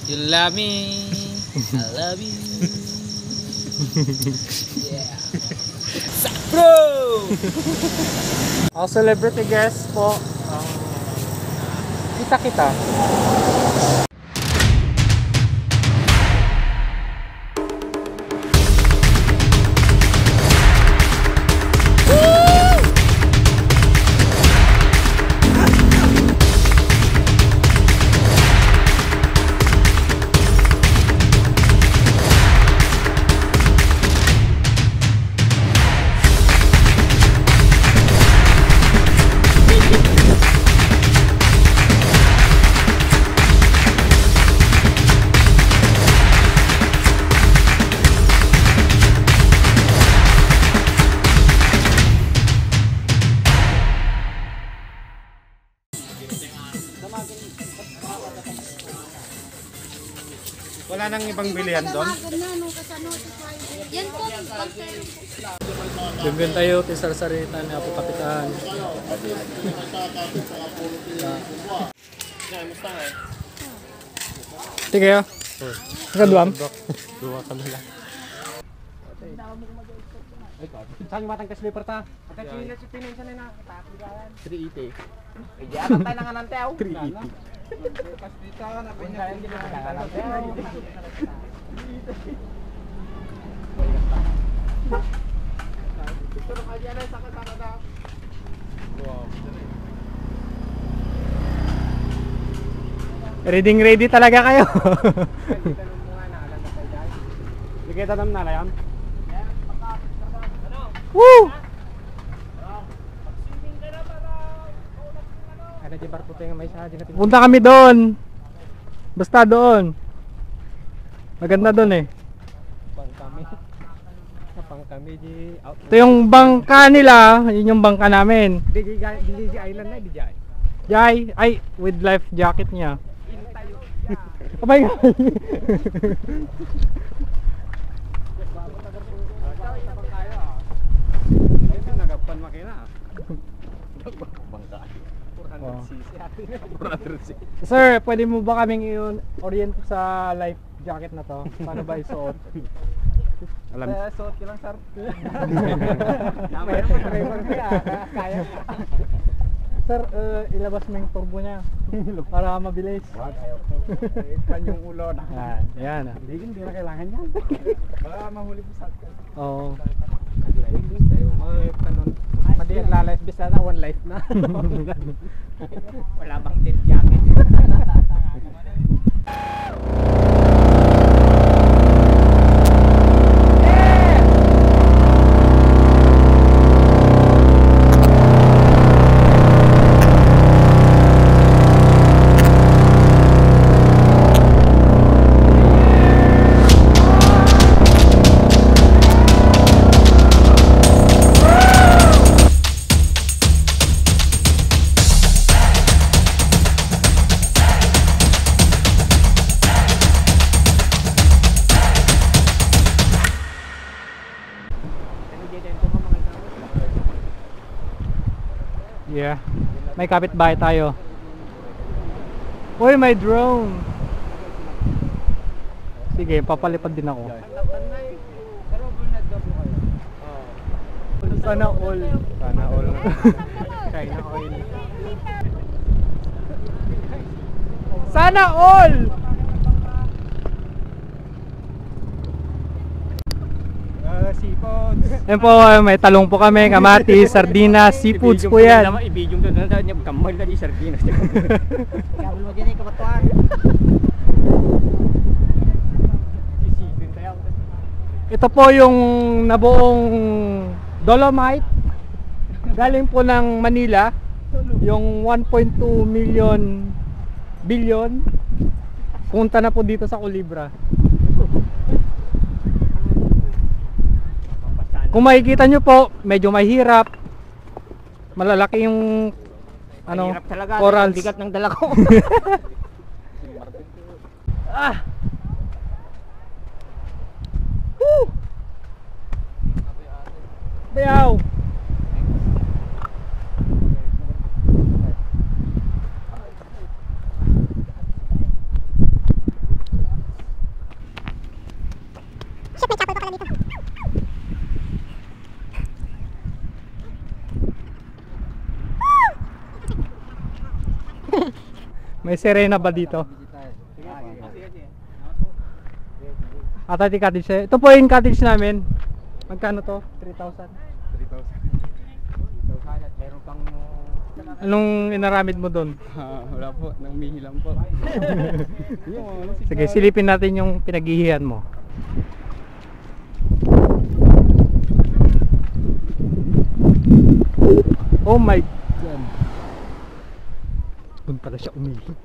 You love me, I love you. Yeah. Bro! Ang celebrity guest po, kita-kita. Wala nang ibang bilihan doon? Yan po, Bimben tayo, tisar sarita na po kapitan. Sige ya. Nakaduam? Dua kami lang. Saan matang ka sleeper ta? At chile si pinensa na tapigalan. 380. Iya tayo nang anante aw. 380. Pastita na pinyan din na Ready talaga kayo. Sige tanam na yan. Woo! Ada di barko tayo may sa natin. Punta kami doon. Basta doon. Maganda doon eh. Pang kami di out. Ito yung bangka nila, yun yung bangka namin. Di island na di jay. Jai, ay with life jacket niya. Oh my god. Nagapan makina. Bangka. 400cc. Sir, pwede mo ba kaming i-orient sa life jacket na to? Paano ba isuot? Alam. Suot ko lang sir. Kaya. Sir, ilabas mo yung turbo niya para mabilis. Kan yung ulo na. Yan. Hindi na kailangan yan. Baka mahuli po sa atin. Oo. Pwede nagla-life bisa na, one life na. Wala bang death jacket. Yeah. May kapitbahay tayo. Uy, may drone. Sige, papalipad din ako. Sana all. Sana all. China oil. Sana all! Seafoods. Yan po, may talong po kami, kamatis, sardinas, seafoods po yan. Ibigong doon na niya kamay na di sardinas. Kaya mo din kapatuan. Ito po yung nabuong Dolomite. Galing po ng Manila. Yung 1.2 billion punta na po dito sa Culebra. Kung makikita nyo po, medyo mahirap. Malalaki yung ano, corals. Bigat ng dala ko. Ah! Woo! Bayaw! May Serena ba dito? Atati cottage. Ito po yung cottage namin. Magkano to? 3,000. 3,000 at meron pang Anong inaramid mo doon? wala po, nangmihi lang po. Sige, silipin natin yung pinaghihihan mo. Oh my God. Doon pala siya umihi.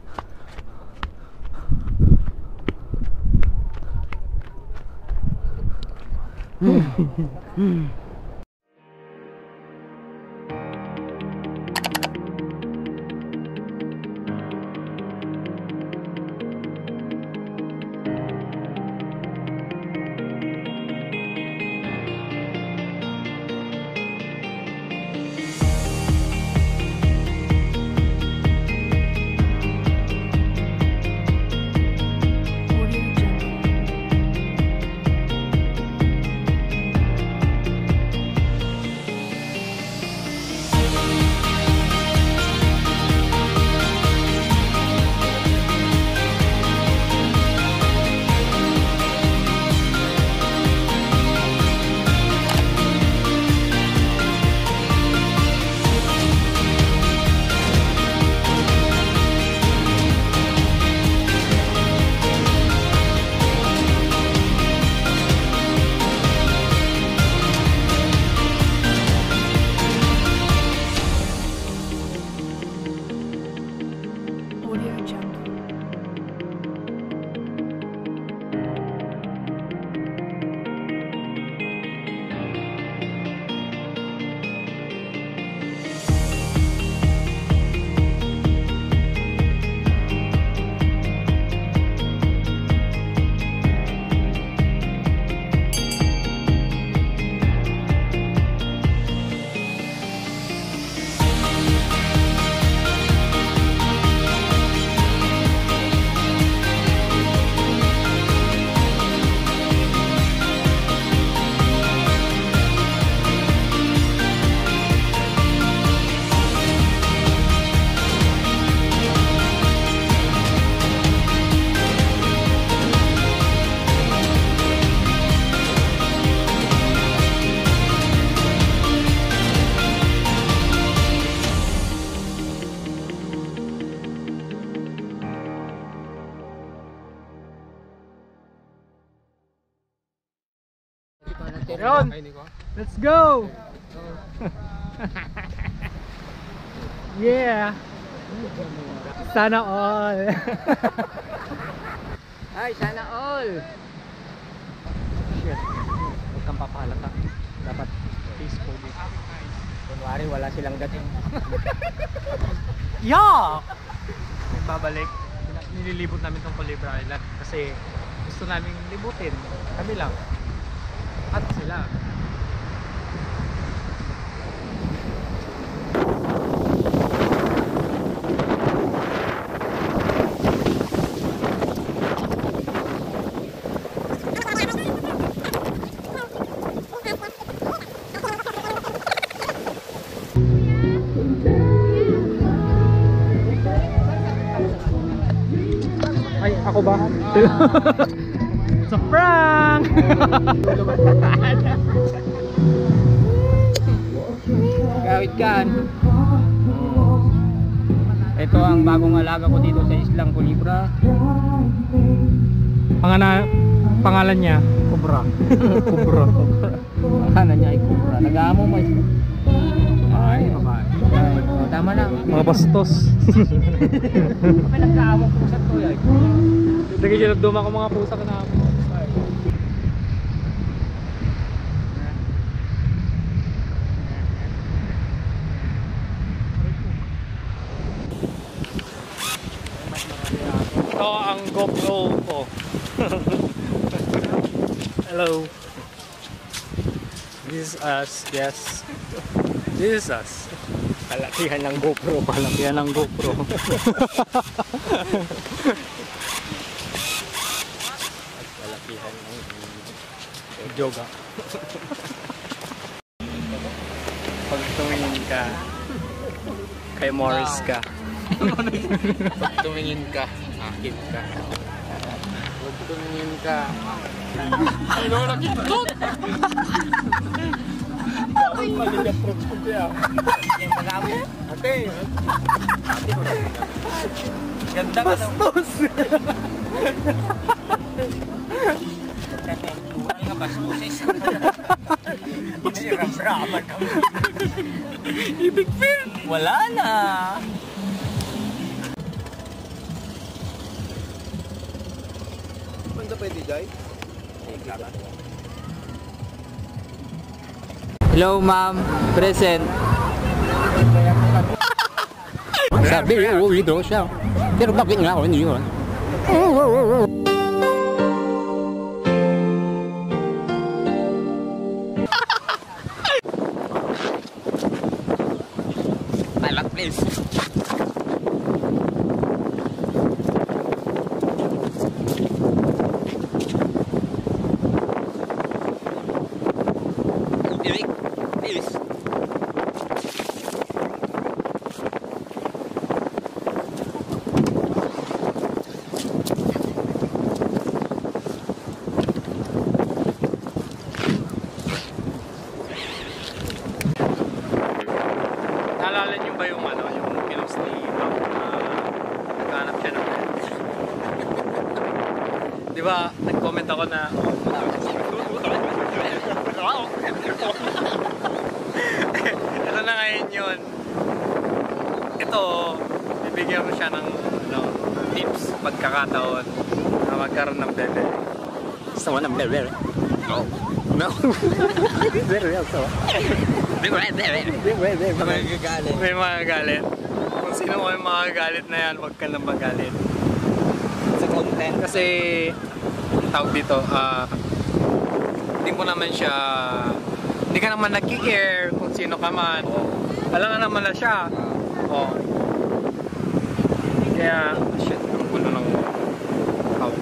Yun. Let's go. Yeah. Sana all. Ay, sana all. Shit. Huwag kang papalata. Dapat peaceful dito. Kunwari wala silang dating. Yeah! Nagbabalik. Nililibot namin tong Culebra Island kasi gusto namin libutin. Kami lang. At sila. Ay, ako ba? It's a prank! Gawit kan. Ito ang bagong alaga ko dito sa Islang Culebra. Pangalan niya, Cobra. Cobra. Pangalan niya ay Cobra. Nag-aamo mo. Ay, babae. Tama na. Mga bastos. May nag-aamo ko sa to. Dagi siya nagduma ko mga pusa ka na ako. Ito ang GoPro ko. Hello. This is us, yes. This is us. Kalakihan ng GoPro. Kalakihan ng GoPro. Kalakihan ng Yoga. Pag tumingin ka, kay Morris ka. Tumingin ka, akit ka. Huwag tumingin ka. Ano na kintot? Mali approach ko kaya. Yung pag-awi. Ate. Ganda ka daw. Bastos! Tuwal nga bastusis. Hinirap-raman kami. Ibig feel! Wala na. Punta pwede, Jai? Hello, ma'am. Present. Sabi niya, dito siya. Pero bakit nga ako hindi yun? Palak, please. Eric, please. Naalala niyo ba yung ano, yung pinost ni Pao na naghanap siya ng di ba, nag-comment ako na ito na ngayon yun. Ito, bibigyan ko siya ng ano, tips pagkakataon na magkaroon ng bebe. Gusto mo ng bebe? No. No. Bebe, gusto mo? Bebe. Magagalit. May magagalit. Kung sino ko yung magagalit na yan, huwag ka nang magalit. Sa content. Kasi, ang tawag dito, hindi mo naman siya, hindi ka naman nag-care kung sino ka man. Alam nga naman na siya. Oh. Kaya, shit, ang gulo ng tawag.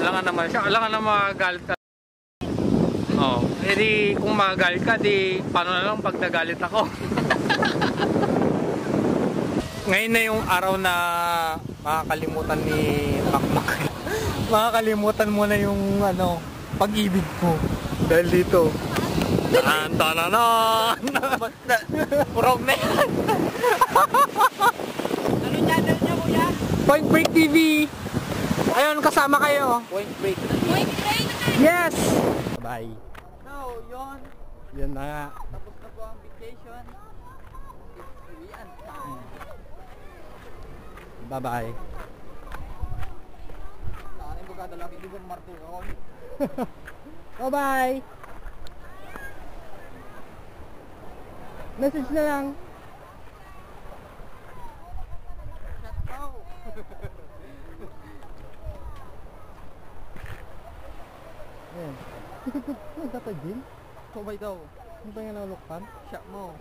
Alam nga naman siya, alam nga naman magagalit ka. Oh, edi kung magagalit ka, di paano na lang pag nagalit ako. Ngayon na yung araw na makakalimutan ni Makmak. Makakalimutan mo na yung ano, pag-ibig mo. Dahil dito. Tan-tananan! Purog na yan. Ano channel niya, kuya? Point Break TV! Ayun, kasama kayo. Point Break. Point break. Yes! Bye. So, yun. Yan na nga. Tapos na po ang vacation. It's uwian time. Bye-bye. Saan yung bugada lagi di ba martuka ko? Bye-bye. Message na lang. Shut out. Ayan. Ano dapat din? Subay daw. Ano ba yung nalukpan? Shut mo.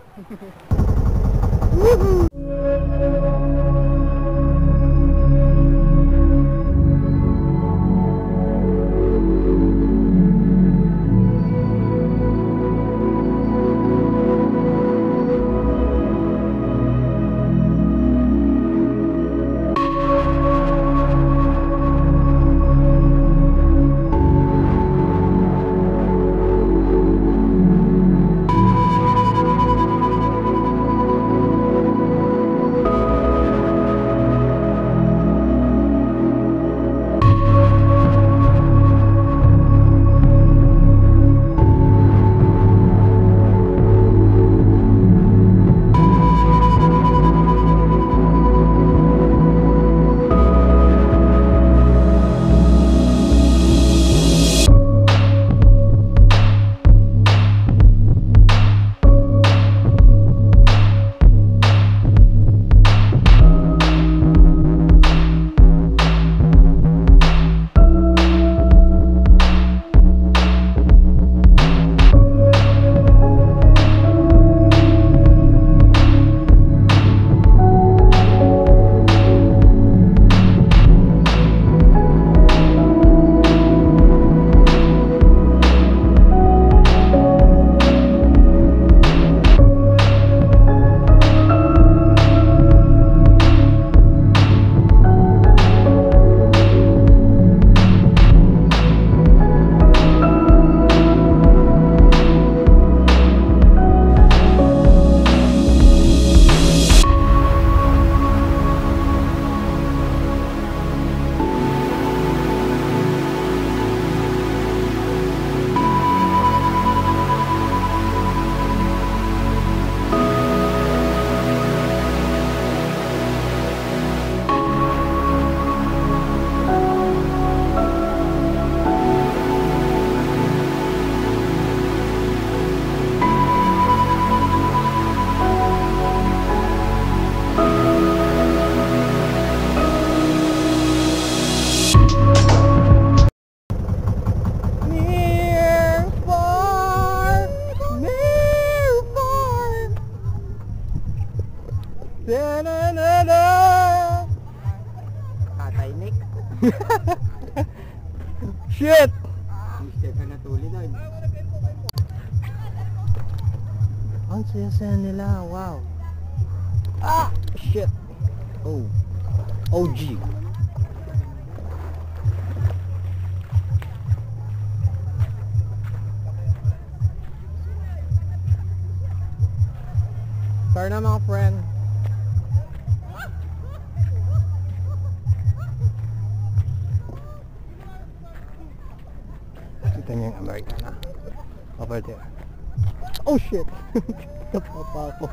Da-na-na-na! Tatay Nick. Shit! Mister ka natuli doon. Ang saya-saya nila, wow. Ah! Shit! Oh. OG. Sorry na mga friend. Kita niyo yung Americana over there. Oh shit! Napapa ako.